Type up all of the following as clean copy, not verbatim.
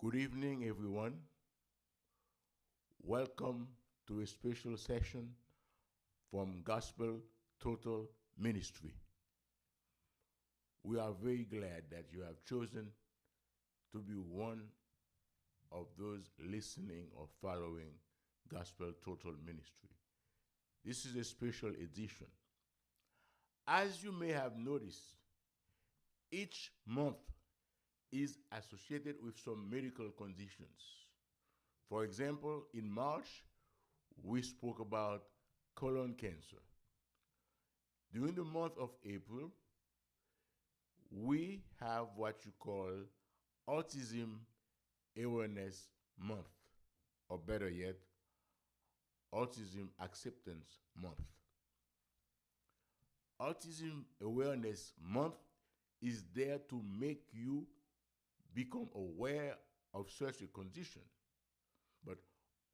Good evening, everyone. Welcome to a special session from Gospel Total Ministry. We are very glad that you have chosen to be one of those listening or following Gospel Total Ministry. This is a special edition. As you may have noticed, each month is associated with some medical conditions. For example, in March, we spoke about colon cancer. During the month of April, we have what you call Autism Awareness Month, or better yet, Autism Acceptance Month. Autism Awareness Month is there to make you become aware of such a condition. But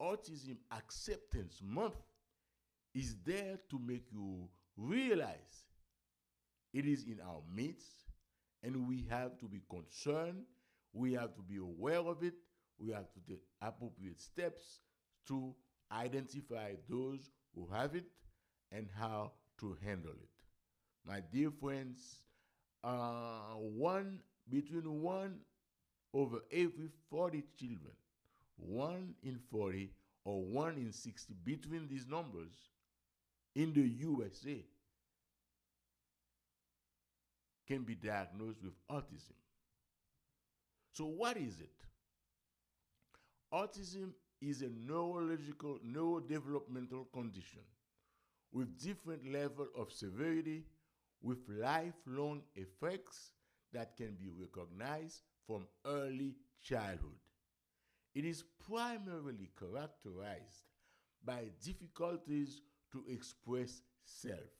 Autism Acceptance Month is there to make you realize it is in our midst and we have to be concerned, we have to be aware of it, we have to take appropriate steps to identify those who have it and how to handle it. My dear friends, between 1/40 children, 1 in 40 or 1 in 60, between these numbers in the USA can be diagnosed with autism. So what is it? Autism is a neurological, neurodevelopmental condition with different levels of severity, with lifelong effects that can be recognized from early childhood. It is primarily characterized by difficulties to express self,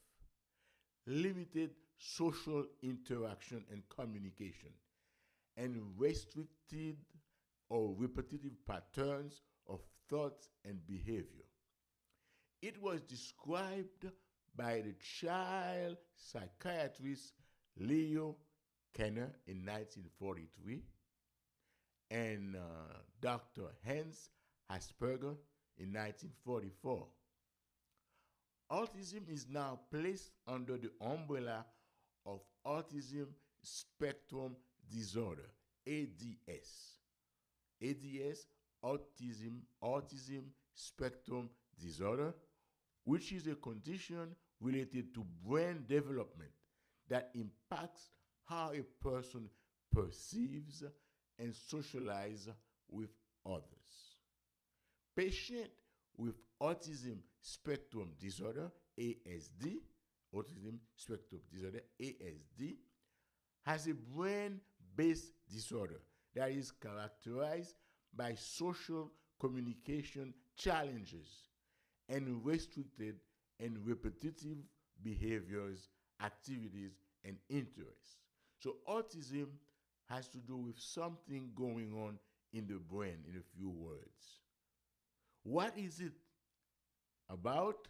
limited social interaction and communication, and restricted or repetitive patterns of thoughts and behavior. It was described by the child psychiatrist Leo Kanner in 1943 and Dr. Hans Asperger in 1944. Autism is now placed under the umbrella of Autism Spectrum Disorder, ADS. ADS, Autism Spectrum Disorder, which is a condition related to brain development that impacts how a person perceives and socializes with others. Patients with Autism Spectrum Disorder, ASD, Autism Spectrum Disorder, ASD, has a brain-based disorder that is characterized by social communication challenges and restricted and repetitive behaviors, activities, and interests. So autism has to do with something going on in the brain, in a few words. What is it about?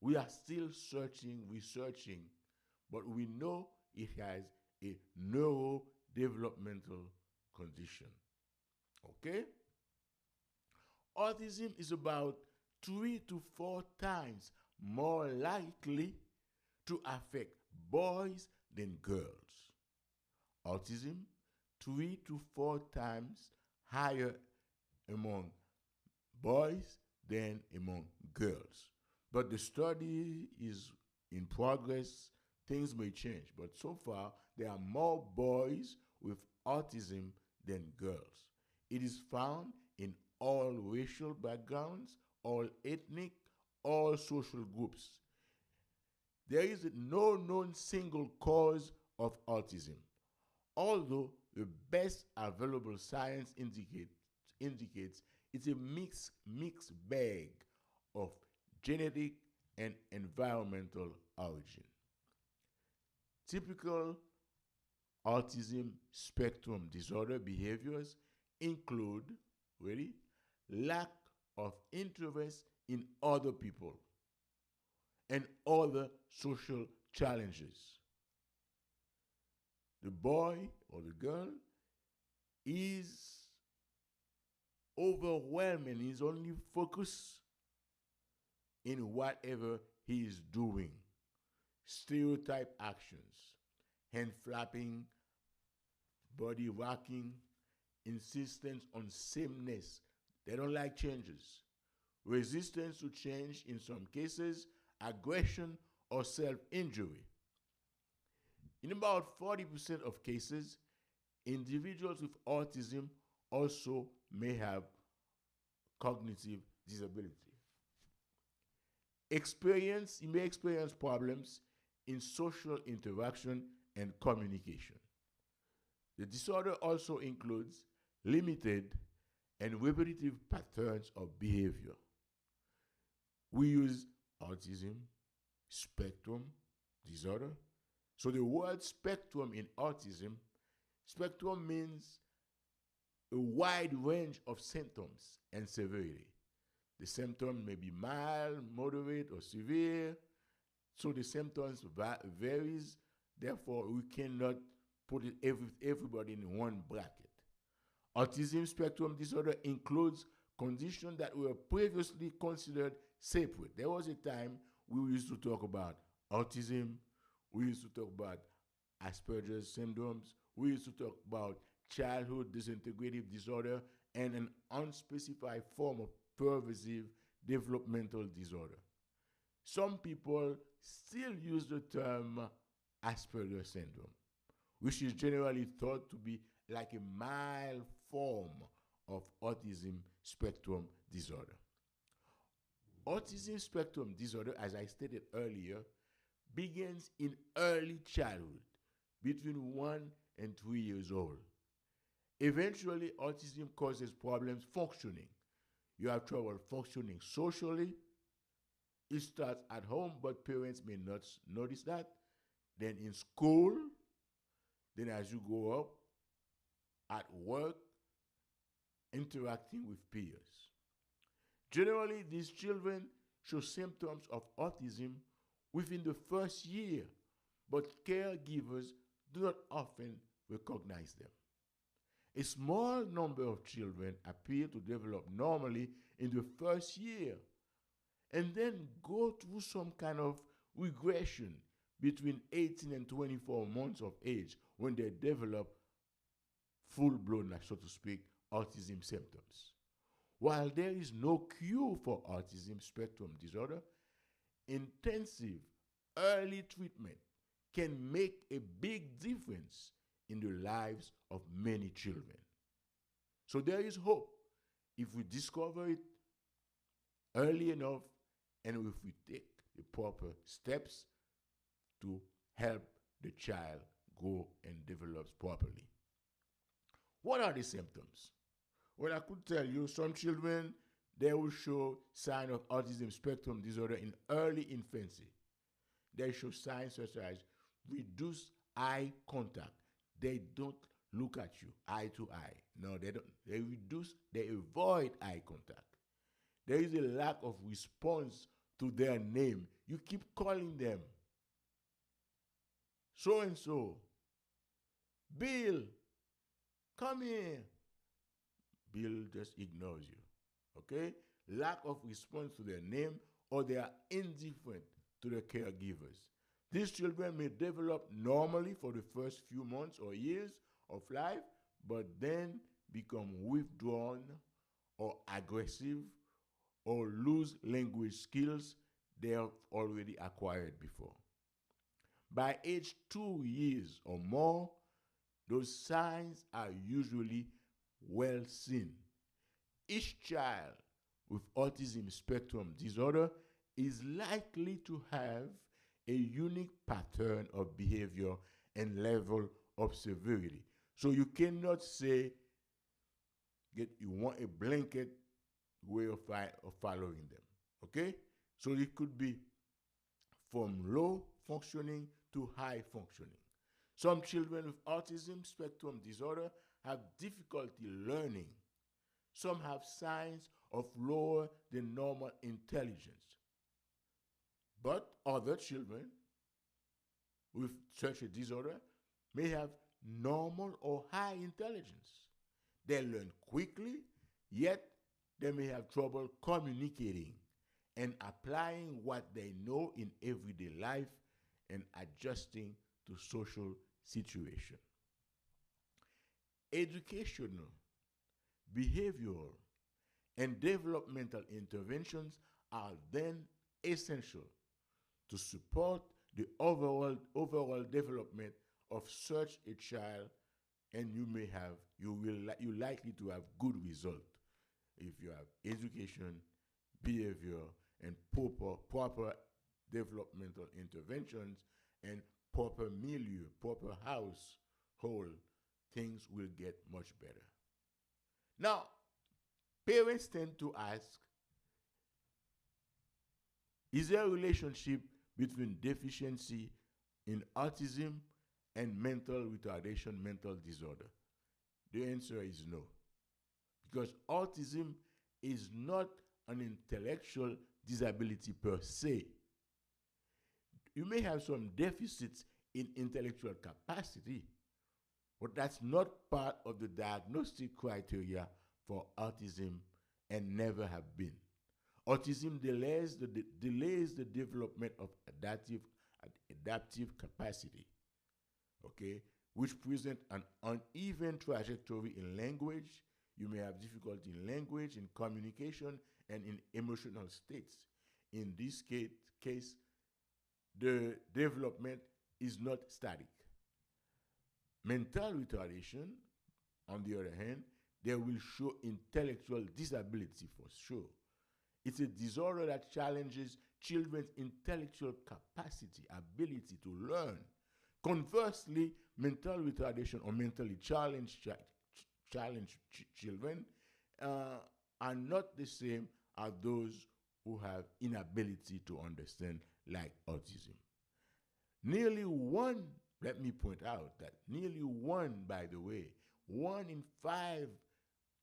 We are still researching, but we know it has a neurodevelopmental condition. Okay? Autism is about 3 to 4 times more likely to affect boys than girls. Autism, 3 to 4 times higher among boys than among girls. But the study is in progress. Things may change, but so far there are more boys with autism than girls. It is found in all racial backgrounds, all ethnic, all social groups. There is no known single cause of autism, although the best available science indicates it's a mixed bag of genetic and environmental origin. Typical autism spectrum disorder behaviors include, ready, lack of interest in other people and other social challenges. The boy or the girl is overwhelming. He's only focused in whatever he is doing. Stereotype actions, hand flapping, body rocking, insistence on sameness. They don't like changes. Resistance to change in some cases, aggression or self injury. In about 40% of cases, individuals with autism also may have cognitive disability. You may experience problems in social interaction and communication. The disorder also includes limited and repetitive patterns of behavior. We use autism spectrum disorder. So the word spectrum in autism, spectrum means a wide range of symptoms and severity. The symptom may be mild, moderate, or severe. So the symptoms varies. Therefore, we cannot put everybody in one bracket. Autism spectrum disorder includes conditions that were previously considered separate. There was a time we used to talk about autism, we used to talk about Asperger's syndromes, we used to talk about childhood disintegrative disorder, and an unspecified form of pervasive developmental disorder. Some people still use the term Asperger's syndrome, which is generally thought to be like a mild form of autism spectrum disorder. Autism spectrum disorder, as I stated earlier, begins in early childhood, between 1 and 3 years old. Eventually, autism causes problems functioning. You have trouble functioning socially. It starts at home, but parents may not notice that. Then in school, then as you grow up, at work, interacting with peers. Generally, these children show symptoms of autism within the first year, but caregivers do not often recognize them. A small number of children appear to develop normally in the first year and then go through some kind of regression between 18 and 24 months of age when they develop full-blown, so to speak, autism symptoms. While there is no cure for autism spectrum disorder, intensive early treatment can make a big difference in the lives of many children. So there is hope if we discover it early enough and if we take the proper steps to help the child grow and develop properly. What are the symptoms? Well, I could tell you some children, they will show signs of autism spectrum disorder in early infancy. They show signs such as reduced eye contact. They don't look at you eye to eye. No, they don't. They avoid eye contact. There is a lack of response to their name. You keep calling them. So and so. Bill, come here. Bill just ignores you. Okay? Lack of response to their name, or they are indifferent to their caregivers. These children may develop normally for the first few months or years of life, but then become withdrawn or aggressive or lose language skills they have already acquired before. By age 2 years or more, those signs are usually well seen. Each child with autism spectrum disorder is likely to have a unique pattern of behavior and level of severity. So you cannot say you want a blanket way of following them. Okay? So it could be from low functioning to high functioning. Some children with autism spectrum disorder have difficulty learning. Some have signs of lower than normal intelligence. But other children with such a disorder may have normal or high intelligence. They learn quickly, Yet they may have trouble communicating and applying what they know in everyday life and adjusting to social situation. Educational, behavioral, and developmental interventions are then essential to support the overall development of such a child, and you likely to have good result if you have education, behavior, and proper developmental interventions and proper milieu, proper household, things will get much better. Now, parents tend to ask, is there a relationship between deficiency in autism and mental retardation, mental disorder? The answer is no. Because autism is not an intellectual disability per se. You may have some deficits in intellectual capacity, but that's not part of the diagnostic criteria for autism and never have been. Autism delays the development of adaptive capacity, okay, which present an uneven trajectory in language. You may have difficulty in language, in communication, and in emotional states. In this case, the development is not static. Mental retardation, on the other hand, they will show intellectual disability for sure. It's a disorder that challenges children's intellectual capacity, ability to learn. Conversely, mental retardation or mentally challenged children are not the same as those who have inability to understand, like autism. Nearly one, let me point out that nearly one, by the way, 1 in 5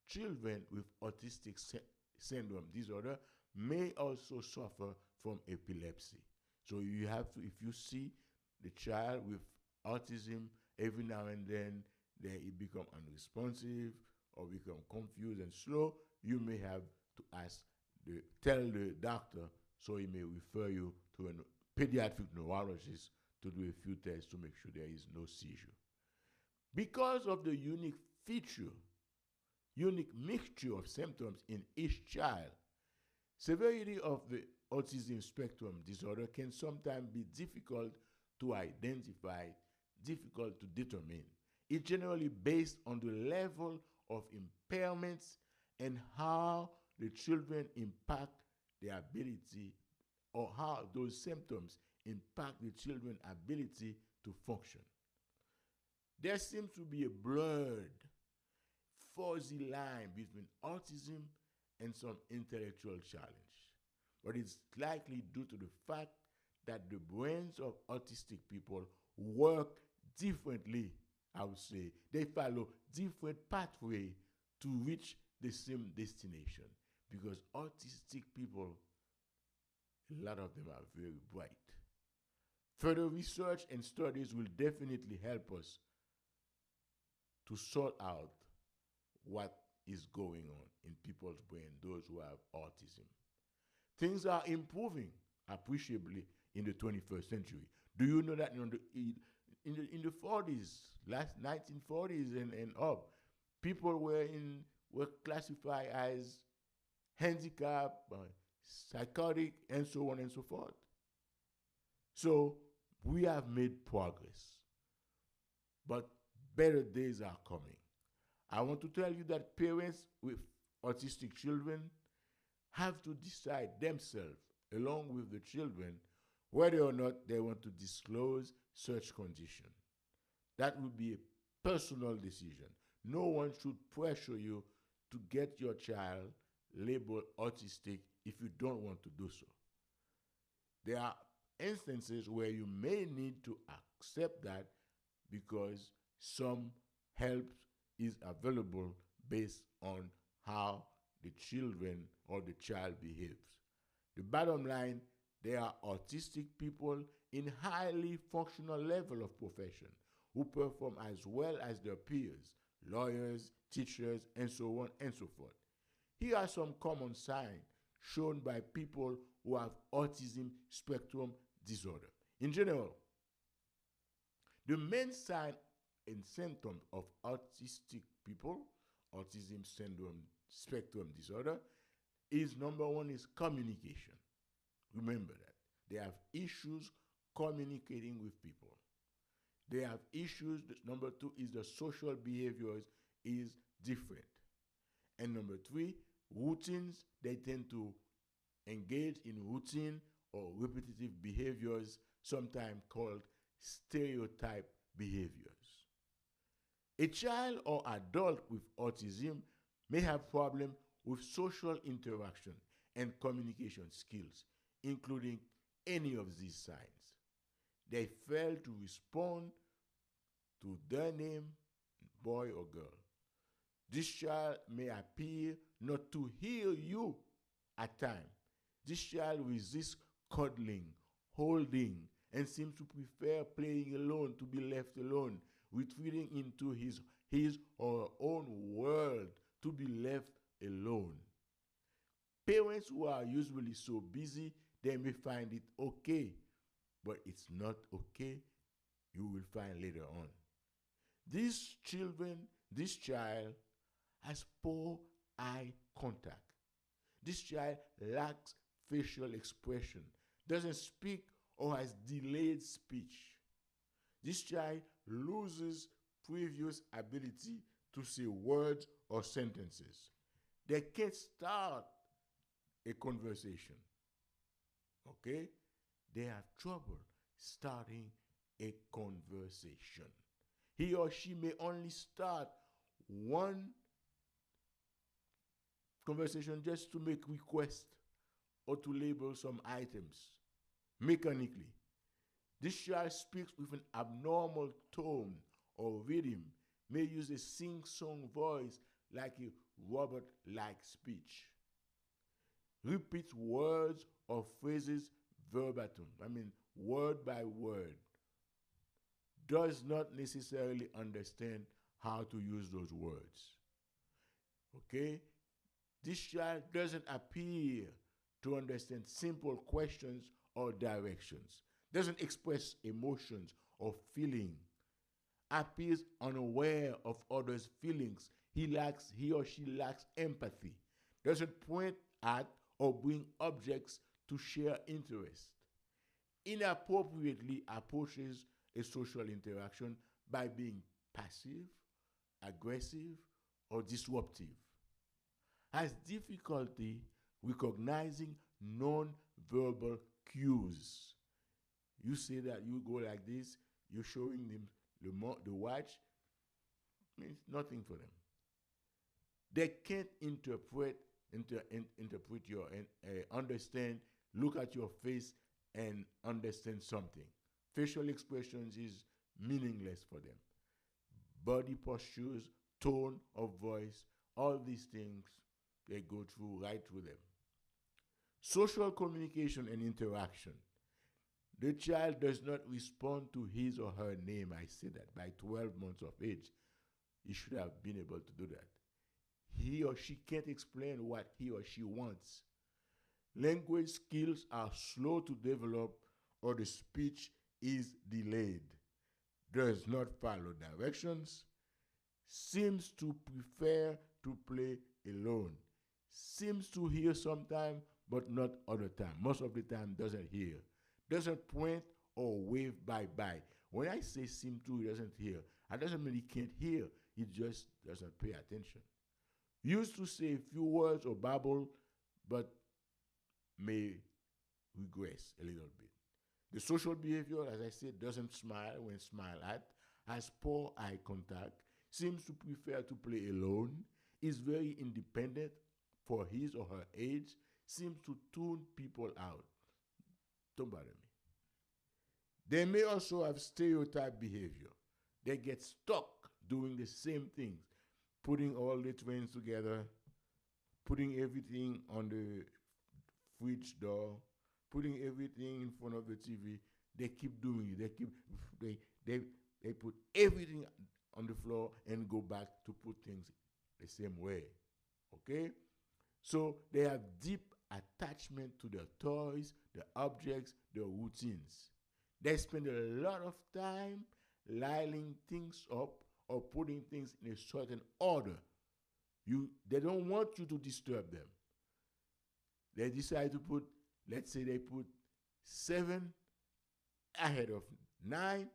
children with autistic syndrome disorder may also suffer from epilepsy. So you have to, if you see the child with autism, every now and then they become unresponsive or become confused and slow, you may have to tell the doctor so he may refer you to a pediatric neurologist to do a few tests to make sure there is no seizure. Because of the unique mixture of symptoms in each child, severity of the autism spectrum disorder can sometimes be difficult to identify, difficult to determine. It's generally based on the level of impairments and how the children impact their ability, or how those symptoms impact the children's ability to function. There seems to be a blurred, fuzzy line between autism and some intellectual challenge, but it's likely due to the fact that the brains of autistic people work differently. I would say they follow different pathways to reach the same destination, because autistic people, a lot of them are very bright. Further research and studies will definitely help us to sort out what is going on in people's brain, those who have autism. Things are improving appreciably in the 21st century. Do you know that in the 40s, last 1940s and up, people were classified as handicapped, psychotic, and so on and so forth. So we have made progress, but better days are coming. I want to tell you that parents with autistic children have to decide themselves, along with the children, whether or not they want to disclose such condition. That will be a personal decision. No one should pressure you to get your child labeled autistic if you don't want to do so. There are instances where you may need to accept that because some help is available based on how the children or the child behaves. The bottom line, there are autistic people in highly functional level of profession who perform as well as their peers, lawyers, teachers, and so on and so forth. Here are some common signs shown by people who have autism spectrum disorder. In general, the main sign and symptom of autistic people, autism syndrome spectrum disorder, is number one is communication. Remember that. They have issues communicating with people. They have issues. Number two is the social behaviors is different. And number three, routines. They tend to engage in routine or repetitive behaviors, sometimes called stereotype behaviors. A child or adult with autism may have problems with social interaction and communication skills, including any of these signs. They fail to respond to their name, boy or girl. This child may appear not to hear you at times. This child resists cuddling, holding, and seems to prefer playing alone to be left alone, retreating into his or her own world to be left alone. Parents who are usually so busy, they may find it okay, but it's not okay, you will find later on. These children, this child has poor eye contact. This child lacks facial expression, doesn't speak or has delayed speech. This child loses previous ability to say words or sentences. They can't start a conversation. Okay? They have trouble starting a conversation. He or she may only start one conversation just to make requests or to label some items mechanically. This child speaks with an abnormal tone or rhythm, may use a sing-song voice like a robot-like speech. Repeats words or phrases verbatim, word by word. Does not necessarily understand how to use those words. Okay? This child doesn't appear to understand simple questions or directions. Doesn't express emotions or feeling. Appears unaware of others' feelings. He or she lacks empathy. Doesn't point at or bring objects to share interest. Inappropriately approaches a social interaction by being passive, aggressive, or disruptive. Has difficulty recognizing non-verbal cues. You say that you go like this, you're showing them the watch, means nothing for them. They can't interpret your understand, look at your face and understand something. Facial expressions is meaningless for them. Body postures, tone of voice, all these things, they go right through them. Social communication and interaction. The child does not respond to his or her name. I say that by 12 months of age, he should have been able to do that. He or she can't explain what he or she wants. Language skills are slow to develop or the speech is delayed. Does not follow directions. Seems to prefer to play alone. Seems to hear sometime, but not other time. Most of the time doesn't hear. Doesn't point or wave bye-bye. When I say seem to, he doesn't hear. That doesn't mean he can't hear. He just doesn't pay attention. Used to say a few words or babble, but may regress a little bit. The social behavior, as I said, doesn't smile when smiled at, has poor eye contact, seems to prefer to play alone, is very independent for his or her age, seems to tune people out. Don't bother me. They may also have stereotype behavior. They get stuck doing the same things, putting all the twins together, putting everything on the fridge door, putting everything in front of the TV. They keep doing it. They put everything on the floor and go back to put things the same way. Okay? So they have deep attachment to their toys, their objects, their routines. They spend a lot of time lining things up or putting things in a certain order. They don't want you to disturb them. They decide to put, let's say they put 7 ahead of 9.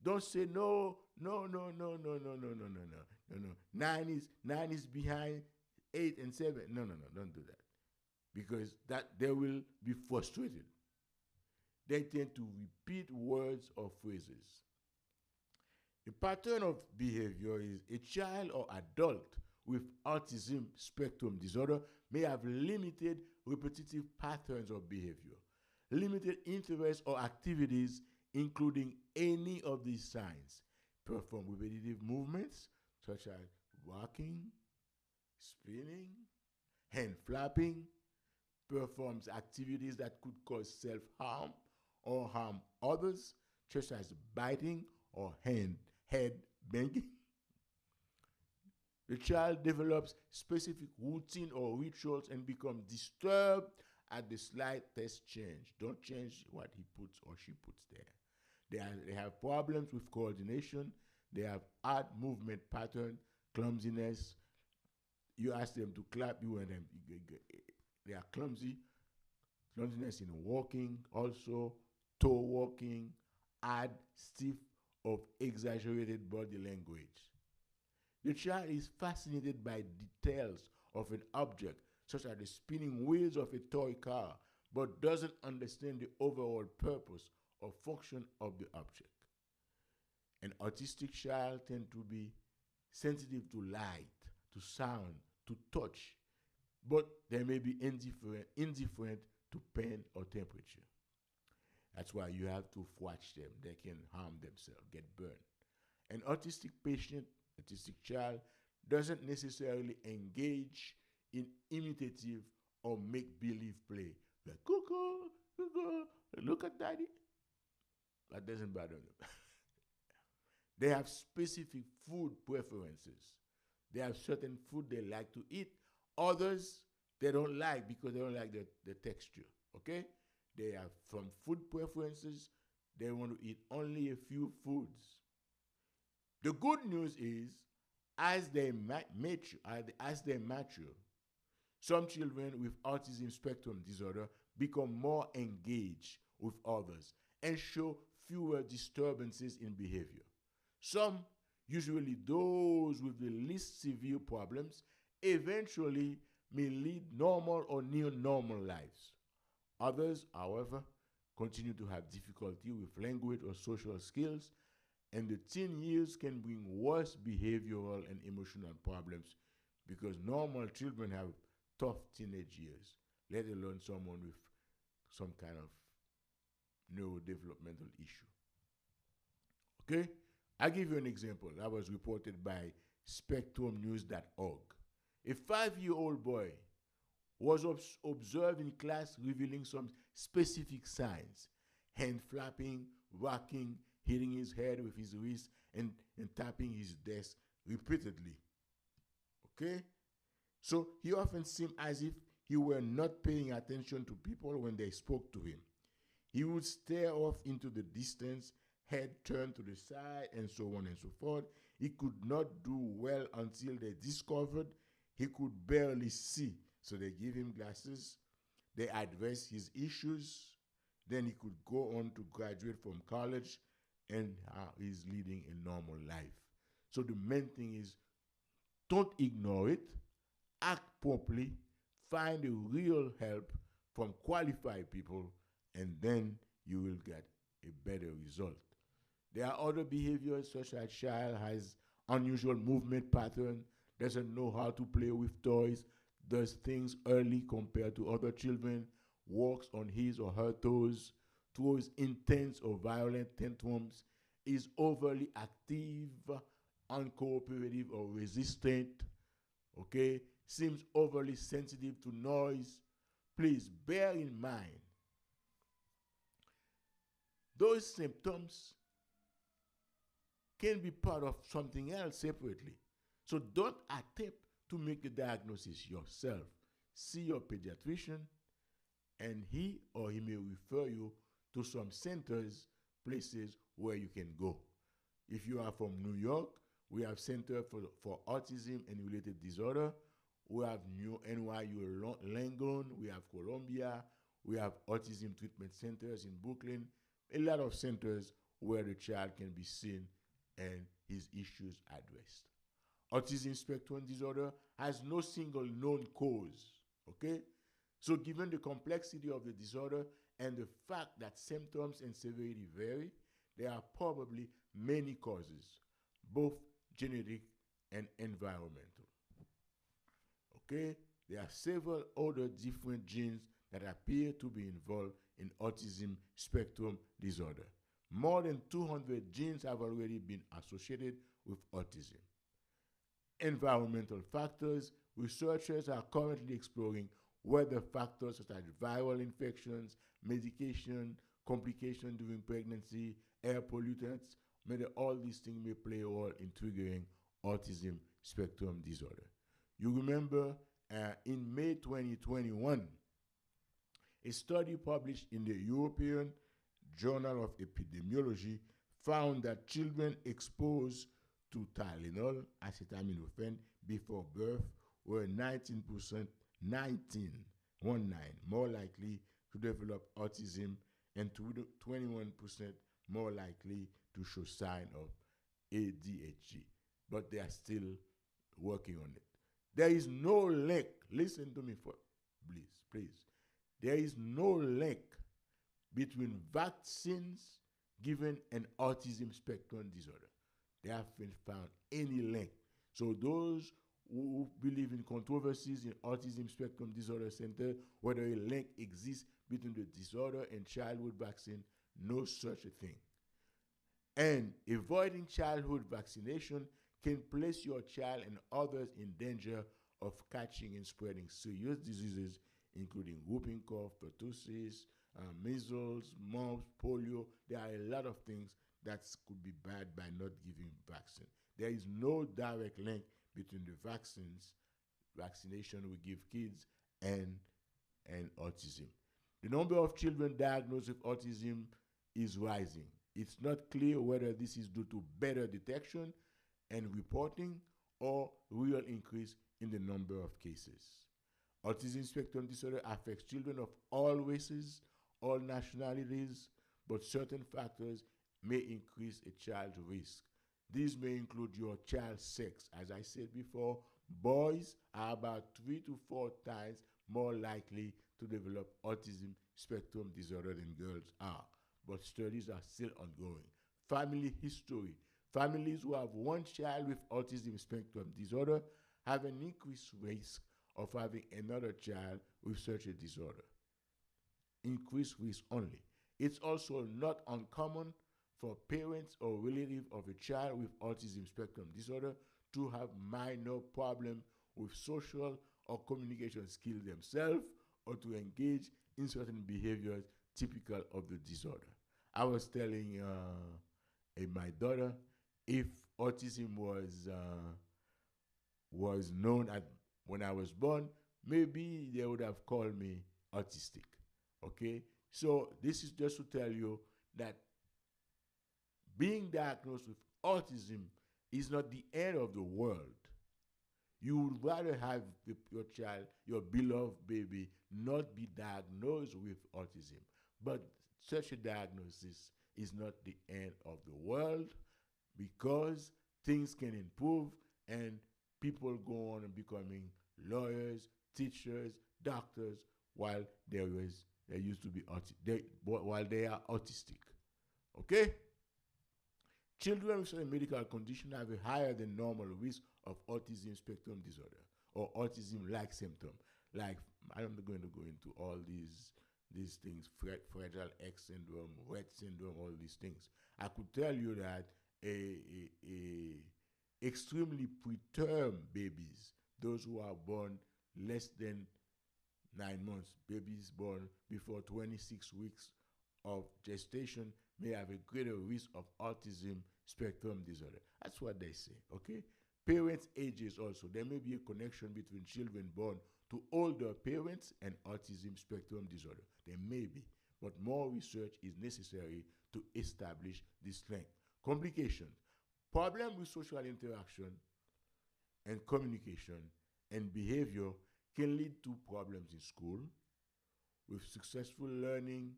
Don't say no, no, no, no, no, no, no, no, no, no, no, no. 9 is behind 8 and 7. No, no, no, don't do that. Because that they will be frustrated. They tend to repeat words or phrases. A pattern of behavior is a child or adult with autism spectrum disorder may have limited repetitive patterns of behavior, limited interests or activities, including any of these signs. Perform repetitive movements such as walking, spinning, hand flapping, performs activities that could cause self-harm or harm others, such as biting or head banging. The child develops specific routine or rituals and becomes disturbed at the slightest change. Don't change what he puts or she puts there. They have problems with coordination. They have odd movement pattern, clumsiness. You ask them to clap, you and them, they are clumsy. Clumsiness in walking, also toe walking, odd, stiff, or exaggerated body language. The child is fascinated by details of an object, such as the spinning wheels of a toy car, but doesn't understand the overall purpose or function of the object. An autistic child tends to be sensitive to light, to sound, to touch, but they may be indifferent to pain or temperature. That's why you have to watch them. They can harm themselves, get burned. An autistic patient, autistic child, doesn't necessarily engage in imitative or make-believe play. Like, cuckoo, cuckoo, look at daddy. That doesn't bother them. They have specific food preferences. They have certain food they like to eat. Others, they don't like because they don't like the texture, okay? They have from food preferences, they want to eat only a few foods. The good news is, as they mature, some children with autism spectrum disorder become more engaged with others and show fewer disturbances in behavior. Some, usually those with the least severe problems, eventually may lead normal or near normal lives. Others, however, continue to have difficulty with language or social skills, and the teen years can bring worse behavioral and emotional problems because normal children have tough teenage years, let alone someone with some kind of neurodevelopmental issue. Okay? I'll give you an example that was reported by spectrumnews.org. A 5-year-old boy was observed in class revealing some specific signs: hand flapping, rocking, hitting his head with his wrist, and tapping his desk repeatedly. Okay? So he often seemed as if he were not paying attention to people when they spoke to him. He would stare off into the distance, head turned to the side, and so on and so forth. He could not do well until they discovered he could barely see. So they give him glasses, they address his issues, then he could go on to graduate from college, and he's leading a normal life. So the main thing is, don't ignore it, act promptly, find a real help from qualified people, and then you will get a better result. There are other behaviors, such as child has unusual movement pattern, doesn't know how to play with toys, does things early compared to other children, walks on his or her toes, throws intense or violent tantrums, is overly active, uncooperative or resistant, okay, seems overly sensitive to noise. Please bear in mind, those symptoms can be part of something else separately. So don't attempt to make the diagnosis yourself. see your pediatrician, and he or he may refer you to some centers, places where you can go. If you are from New York, we have Center for Autism and Related Disorder. We have NYU Langone. We have Columbia. We have Autism Treatment Centers in Brooklyn. A lot of centers where the child can be seen and his issues addressed. Autism spectrum disorder has no single known cause, okay? So given the complexity of the disorder and the fact that symptoms and severity vary, there are probably many causes, both genetic and environmental. Okay? There are several other different genes that appear to be involved in autism spectrum disorder. More than 200 genes have already been associated with autism. Environmental factors, researchers are currently exploring whether factors such as viral infections, medication, complications during pregnancy, air pollutants, all these things may play a role in triggering autism spectrum disorder. You remember in May 2021, a study published in the European Journal of Epidemiology found that children exposed to Tylenol, acetaminophen, before birth were 19%, 19, more likely to develop autism and 21% more likely to show sign of ADHD. But they are still working on it. There is no link, listen to me please. There is no link between vaccines given and autism spectrum disorder. They haven't found any link. So those who believe in controversies in autism spectrum disorder center, whether a link exists between the disorder and childhood vaccine, no such a thing. And avoiding childhood vaccination can place your child and others in danger of catching and spreading serious diseases, including whooping cough, pertussis, measles, mumps, polio. There are a lot of things that could be bad by not giving vaccine. There is no direct link between the vaccination we give kids, and autism. The number of children diagnosed with autism is rising. It's not clear whether this is due to better detection and reporting or real increase in the number of cases. Autism spectrum disorder affects children of all races, all nationalities, but certain factors may increase a child's risk. These may include your child's sex. As I said before, boys are about 3 to 4 times more likely to develop autism spectrum disorder than girls are, but studies are still ongoing. Family history. Families who have one child with autism spectrum disorder have an increased risk of having another child with such a disorder. Increased risk only. It's also not uncommon for parents or relatives of a child with autism spectrum disorder to have minor problems with social or communication skills themselves, or to engage in certain behaviors typical of the disorder. I was telling my daughter, if autism was known when I was born, maybe they would have called me autistic. Okay? So this is just to tell you that being diagnosed with autism is not the end of the world. You would rather have your child, your beloved baby, not be diagnosed with autism. But such a diagnosis is not the end of the world, because things can improve and people go on and becoming lawyers, teachers, doctors, while they used to be while they are autistic. Okay? Children with a medical condition have a higher than normal risk of autism spectrum disorder or autism-like symptom. Like, I'm not going to go into all these things, Fragile X syndrome, Rett syndrome, all these things. I could tell you that extremely preterm babies, those who are born less than 9 months, babies born before 26 weeks of gestation, may have a greater risk of autism spectrum disorder. That's what they say, okay? Parents' ages also. There may be a connection between children born to older parents and autism spectrum disorder. There may be, but more research is necessary to establish this link. Complications. Problem with social interaction and communication and behavior can lead to problems in school with successful learning,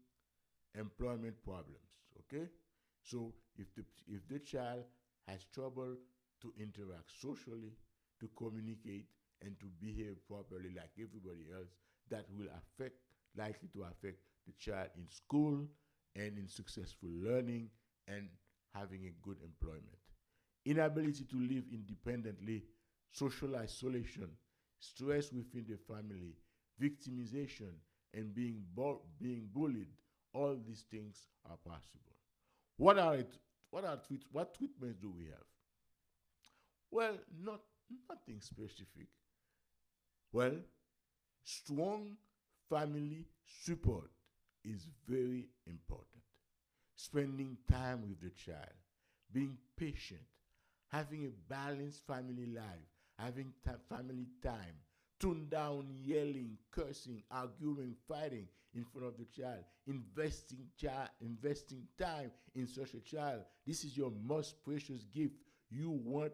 employment problems. Okay? So if the child has trouble to interact socially, to communicate, and to behave properly like everybody else, that will likely to affect the child in school and in successful learning and having a good employment. Inability to live independently, social isolation, stress within the family, victimization, and being bullied, all these things are possible. What are it? What treatments do we have? Well, nothing specific. Well, strong family support is very important. Spending time with the child, being patient, having a balanced family life, having family time, tune down yelling, cursing, arguing, fighting in front of the child, investing time in such a child. This is your most precious gift. You want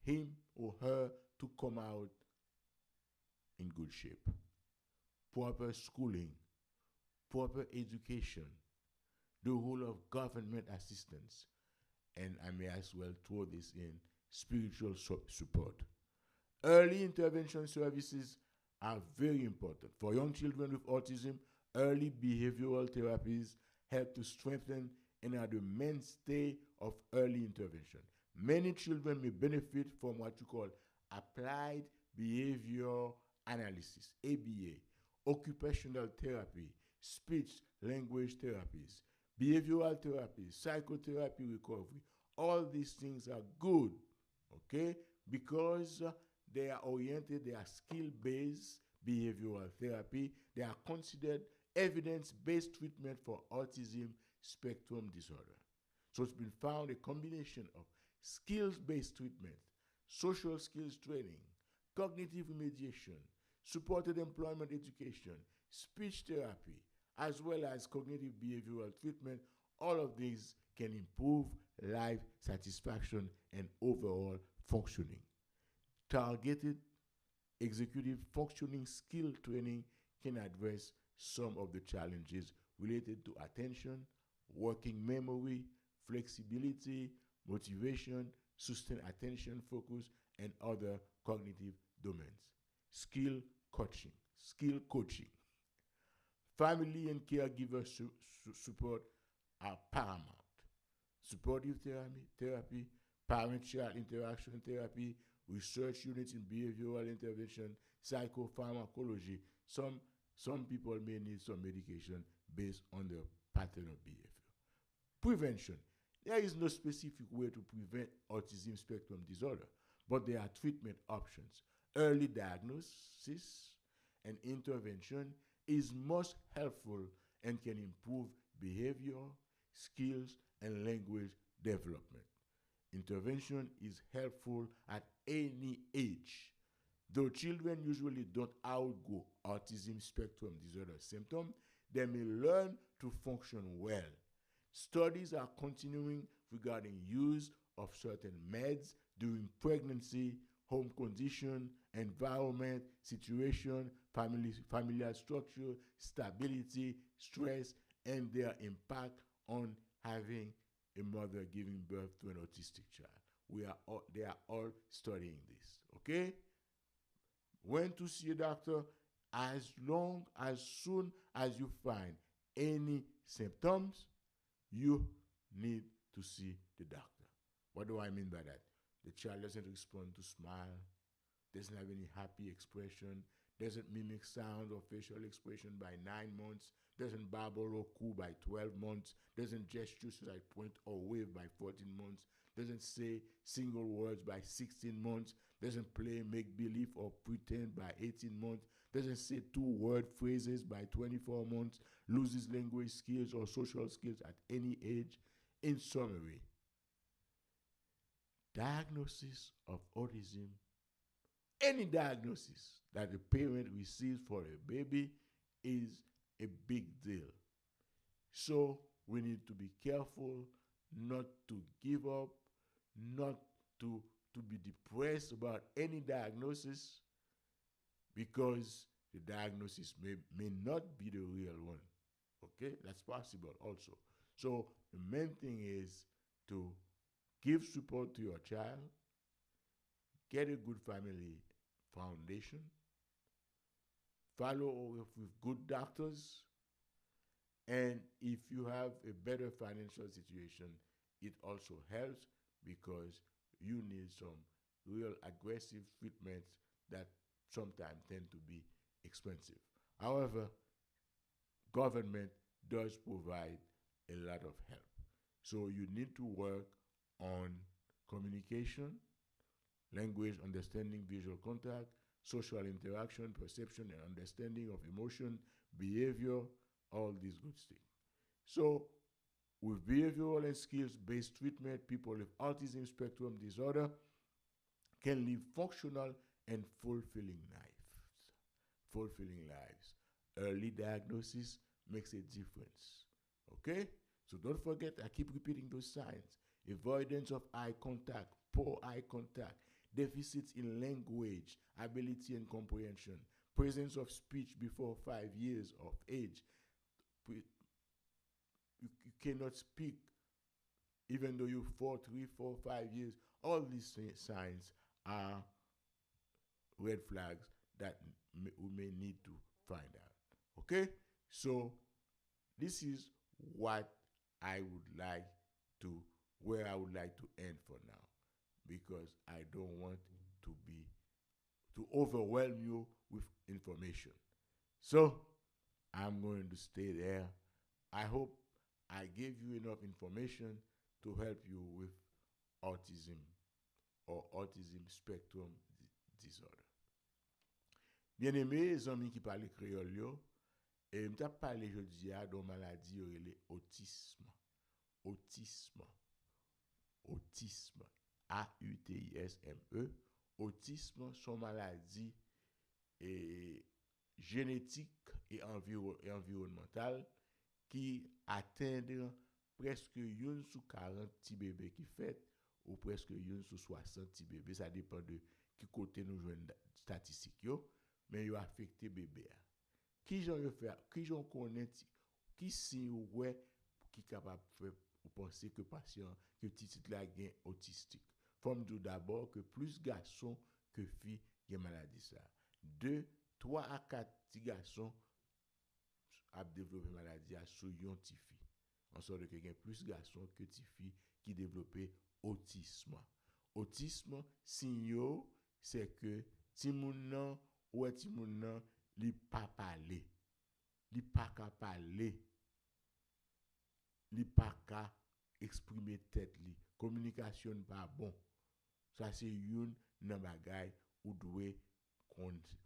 him or her to come out in good shape. Proper schooling, proper education, the role of government assistance, and I may as well throw this in, spiritual support. Early intervention services are very important. For young children with autism, early behavioral therapies help to strengthen and are the mainstay of early intervention. Many children may benefit from what you call applied behavior analysis, ABA, occupational therapy, speech language therapies, behavioral therapy, psychotherapy recovery. All these things are good, okay? Because they are oriented, they are skill-based behavioral therapy. They are considered evidence-based treatment for autism spectrum disorder. So it's been found a combination of skills-based treatment, social skills training, cognitive remediation, supported employment education, speech therapy, as well as cognitive behavioral treatment. All of these can improve life satisfaction and overall functioning. Targeted executive functioning skill training can address some of the challenges related to attention, working memory, flexibility, motivation, sustained attention focus, and other cognitive domains. Skill coaching. Family and caregiver support are paramount. Supportive therapy, parent-child interaction therapy, research units in behavioral intervention, psychopharmacology. Some people may need some medication based on their pattern of behavior. Prevention. There is no specific way to prevent autism spectrum disorder, but there are treatment options. Early diagnosis and intervention is most helpful and can improve behavior, skills, and language development. Intervention is helpful at any age. Though children usually don't outgrow autism spectrum disorder symptoms, they may learn to function well. Studies are continuing regarding use of certain meds during pregnancy, home condition, environment, situation, familial structure, stability, stress, and their impact on having a mother giving birth to an autistic child. They are all studying this, okay? When to see a doctor, as soon as you find any symptoms, you need to see the doctor. What do I mean by that? The child doesn't respond to smile, doesn't have any happy expression, doesn't mimic sound or facial expression by 9 months, doesn't babble or coo by 12 months, doesn't gesture like point or wave by 14 months, doesn't say single words by 16 months, doesn't play make-believe or pretend by 18 months, doesn't say 2-word phrases by 24 months, loses language skills or social skills at any age. In summary, diagnosis of autism Any diagnosis that a parent receives for a baby is a big deal. So we need to be careful not to give up, not to be depressed about any diagnosis, because the diagnosis may not be the real one. Okay, that's possible also. So the main thing is to give support to your child, get a good family foundation, follow with good doctors, and if you have a better financial situation, it also helps because you need some real aggressive treatments that sometimes tend to be expensive. However, government does provide a lot of help. So you need to work on communication, language, understanding, visual contact, social interaction, perception, and understanding of emotion, behavior, all these good things. So, with behavioral and skills based treatment, people with autism spectrum disorder can live functional and fulfilling lives. Fulfilling lives. Early diagnosis makes a difference. Okay? So don't forget, I keep repeating those signs. Avoidance of eye contact, poor eye contact, deficits in language, ability and comprehension, presence of speech before 5 years of age. You cannot speak even though you're 4, 3, 4, 5 years. All these signs are red flags that we may need to find out. Okay? So this is what I would like to, where I would like to end for now, because I don't want to overwhelm you with information. So I'm going to stay there. I hope I gave you enough information to help you with autism or autism spectrum disorder. Bien-aimé, les amis qui parlent créole yo, et m'ta parlé jodi a d'une maladie relé autisme. Autisme. Autisme. AUTISME. Autisme son maladie génétique et environnementale qui atteint presque une sous 40 petits bébés qui fait ou presque une sous 60 petits bébés. Ça dépend de qui côté nous jouons statistique yo, mais yo affecté bébé. Qui j'en fait, qui j'en connaît, qui si ou ouais qui capable de penser que patient que petit là gain autistique. Faut me dire d'abord que plus garçons que filles qui maladie ça. 2, 3 à 4 petits garçons a développé maladie à sous yon petit fille. En sorte que y a plus garçons que petit filles qui développent autisme. Autisme signaux c'est que ti moun nan ou ti moun nan li pa parler. Li pa ka parler. Li pa ka exprimer tête li. Communication pas bon. Ça c'est une nan bagay ou doit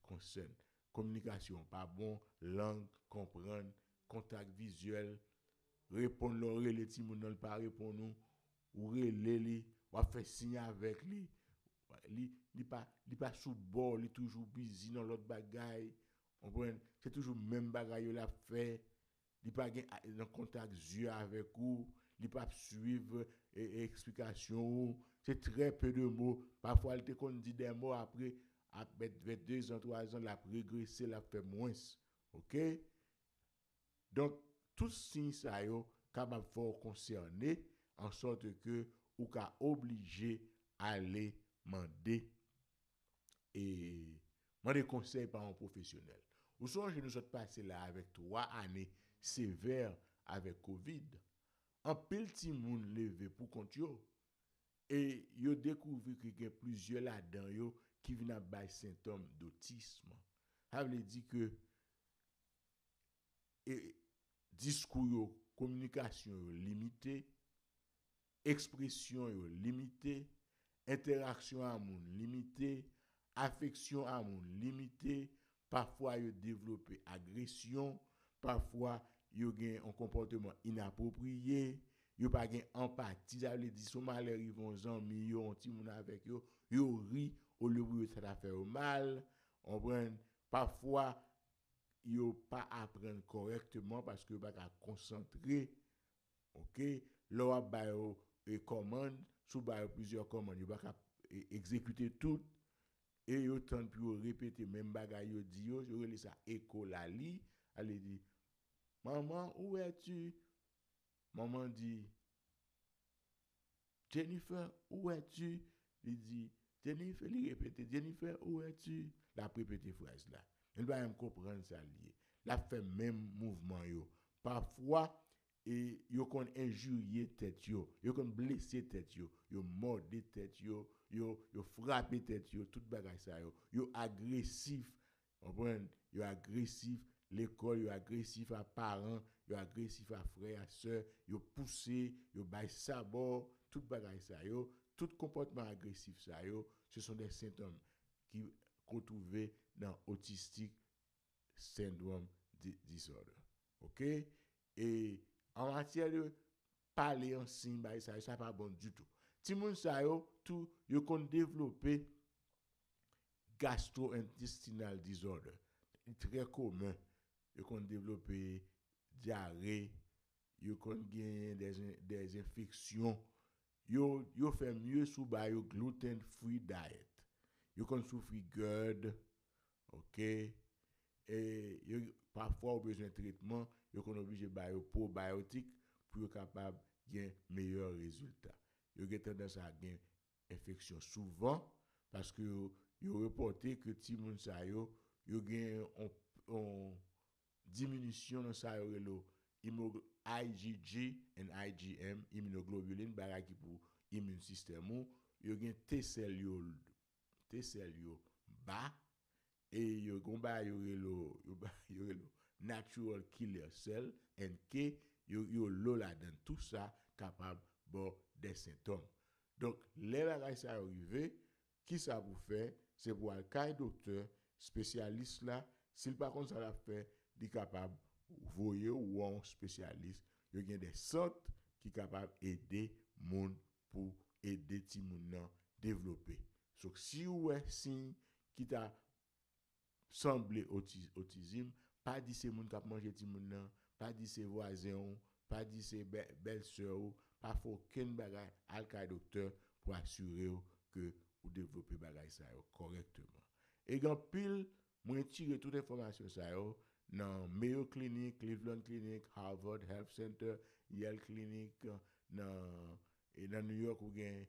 concerne. Communication pas bon, langue comprendre, contact visuel, répondre l'oreille les ti moun nan pas répondre nous ou relé li, ou faire signe avec li. Li pas sous bord, li toujours busy dans l'autre bagay. On c'est toujours même bagay yo la fait. Li pas gen dans contact yeux avec ou, li pas suivre explication, c'est très peu de mots. Parfois il te kon dit des mots après 2 ans, 3 ans, la régressé, la fait moins. OK? Donc, tout signe ça yo capable fort concerné en sorte que ou ka obligé aller demander conseil par un professionnel. Ou soit je nous sommes passé là avec 3 années sévères avec Covid. En pile ti moun levé pour compte yo et yo découvert que y a plusieurs là-dedans yo qui viennent à bay symptômes d'autisme. Ça veut dire que discours yo, communication yo limité, expression yo limité, interaction à moun limité, affection à moun limité, parfois yo développer agression, parfois yo gen un comportement inapproprié, yo pas gen empathie, ça veut dire son malheur ils vont zanmi yo, on ti moun avec yo, yo ri au lieu de ça faire mal, on prend parfois yo pas apprendre correctement parce que pas concentrer. OK, là ba yo commande sous ba plusieurs commandes, yo pas exécuter tout et yo tente pour répéter même bagay yo dit yo relé ça écolali, elle dit maman où es-tu? Maman dit Jennifer, où es-tu? Il dit Jennifer, il répète Jennifer, où es-tu? La répéter phrase là. Il va même comprendre ça lié. La fait même mouvement yo. Parfois et yo kon injurier tête yo kon blesser tête yo morder tête yo frapper tête yo tout bagay ça yo agressif. Comprendre? Yo agressif l'école, yo agressif à parents, yo agressif à frères, à sœurs, yo poussé, yo bay sabord, tout bagay ça yo, tout comportement agressif ça yo, ce sont des symptômes qui qu'on trouve dans autistic syndrome disorder. OK? Et en matière de parler en signe, ça pas bon du tout. Ti moun sa yo tout yo kon développer gastro-intestinal disorder. Très commun. Yo kon développer diarrhée, yo kon gen des infections. Yo fait mieux sous ba yo gluten free diet. Yo kon souffrir GERD. OK? Et yo parfois au besoin de traitement, yo kon obligé ba yo probiotique pour être capable de meilleur résultat. Yo gen tendance à gen infection souvent parce que yo reporté que ti moun sa yo gen on diminution dans sa yo IgG and IgM immunoglobulin bagay ki pour immune système ou yo gen T cell yo bas et yo gon ba yo natural killer cell NK yo low la dans tout ça capable bon des symptômes. Donc les bagages ça arrivé qui ça vous fait c'est pour un cas docteur spécialiste là s'il par contre ça l'a fait il capable voyer ou un spécialiste il y a des centres qui capable aider moun pour aider ti moun nan développer. Donc si ou est signe qui t'a semblé autisme, pas dit c'est moun k'ap manger ti moun nan, pas dit c'est voisin, pas dit c'est belle-sœur, pas faut aucun bagay al ka docteur pour assurer que vous développez bagay ça correctement. Et gan pile moi tirer toute information ça dans Mayo Clinic, Cleveland Clinic, Harvard Health Center, Yale Clinic, dans New York ou gen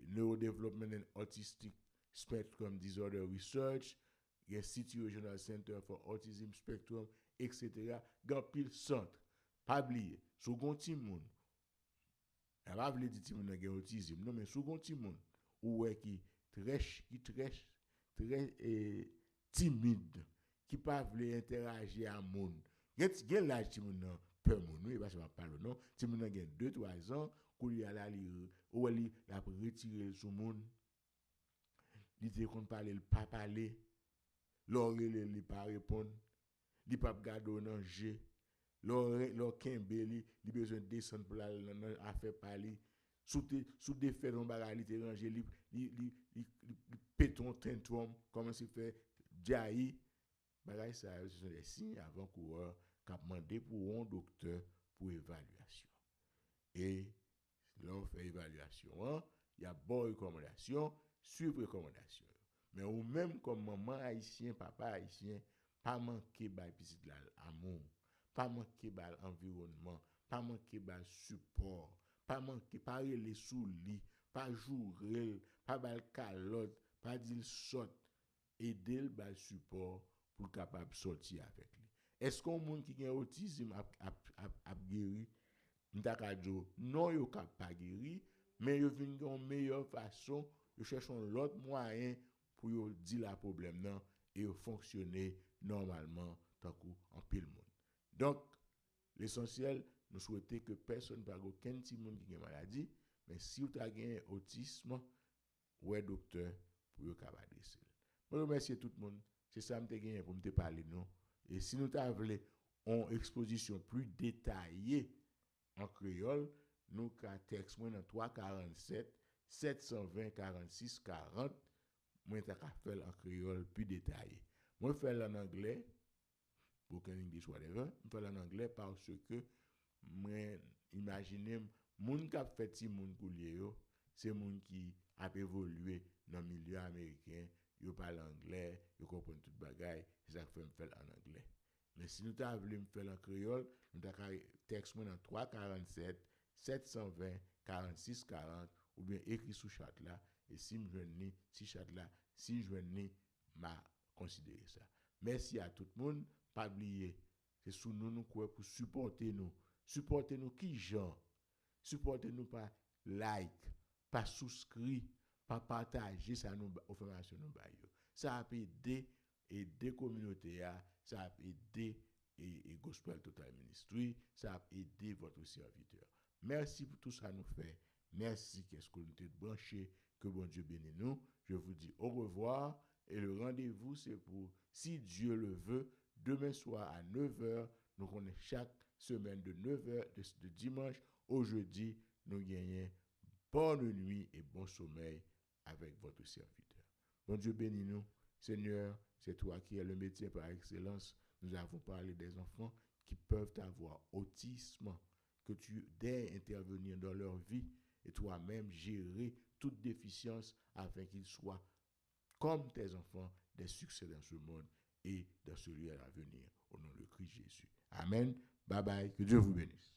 Neurodevelopment and Autistic Spectrum Disorder Research, gen Situational Center for Autism Spectrum, etc. Gan pile centre. Pas oublier, sou gon ti moun. Elle va vle di ti moun gen autisme, non mais sou gon ti moun ou qui très timide, qui pas vle interagir à moun. Gen l'âge ti moun nan peur moun, oui, parce que je parle non, ti moun nan gen 2-3 ans, kou li ala li ou li la retirer sou moun. Li te kon parler, le pas parler. L'oreille li pas répondre. Li pas garder nan jeu. L'or kembe li besoin descendre pour la affaire parler. Sous des faits non bagay li te ranger li péton tantrum comment se fait jailli bagay ça ce sont des signes avant-coureurs qu'a demandé pour un docteur pour évaluation. Et là on fait évaluation, il y a bonne recommandation, suivre recommandation. Mais ou même comme maman haïtien, papa haïtien, pas manquer ba petite là amour, pas manquer ba environnement, pas manquer ba support, pas manquer pas les sous lit, pas jouer, pas bal calotte, pas dire saute, aider le ba support pour capable sortir avec lui. Est-ce qu'on monde qui a autisme a guéri? Non, yo ka pas guéri, mais yo vinn gon meilleure façon, yo cherche l'autre moyen pour yo di la problème nan et yo fonctionner normalement tant en pile monde. Donc l'essentiel nous souhaiter que personne pas aucun petit monde qui a maladie, mais si vous avez un autisme, ouais docteur pour yo capable de. Bon remercie tout le monde, c'est ça me gagné pour me parler non. Et si nous t'avons une exposition plus détaillée en créole, nous ka texte moi dans 347 720 46 40 moi, je faire en créole plus détaillé. Moi, je fais en anglais, pour qu'un English, whatever. Je fais en anglais parce que, moi, imaginez, moun qui a fait si moun koulier yo, c'est moun qui a évolué dans le milieu américain, yo parle anglais, yo comprend tout bagaille, c'est ça que je fais en anglais. Mais si nous avons voulu me faire en créole, nous avons texte dans 347 720 46 40 ou bien écrit sous chat là et si je joigne si chat là si je joigne m'a considérer ça. Merci à tout le monde, pas oublier c'est sous nous quoi pour supporter nous qui gens supporter nous par like, pas souscrit, pas partager ça nous information nous ba yo. Ça a aider communauté ça a aider et Gospel Total Ministry, ça a aidé votre serviteur. Merci pour tout ça nous fait. Merci qu'est-ce que nous êtes branchés. Que bon Dieu bénisse nous. Je vous dis au revoir et le rendez-vous c'est pour, si Dieu le veut, demain soir à 9h. Nous connaissons chaque semaine de 9h de dimanche au jeudi. Nous gagnons bonne nuit et bon sommeil avec votre serviteur. Bon Dieu bénisse nous. Seigneur, c'est toi qui es le métier par excellence. Nous avons parlé des enfants qui peuvent avoir autisme, que tu daies intervenir dans leur vie et toi-même gérer toute déficience afin qu'ils soient, comme tes enfants, des succès dans ce monde et dans celui à l'avenir. Au nom de Christ Jésus. Amen. Bye bye. Que Dieu vous bénisse.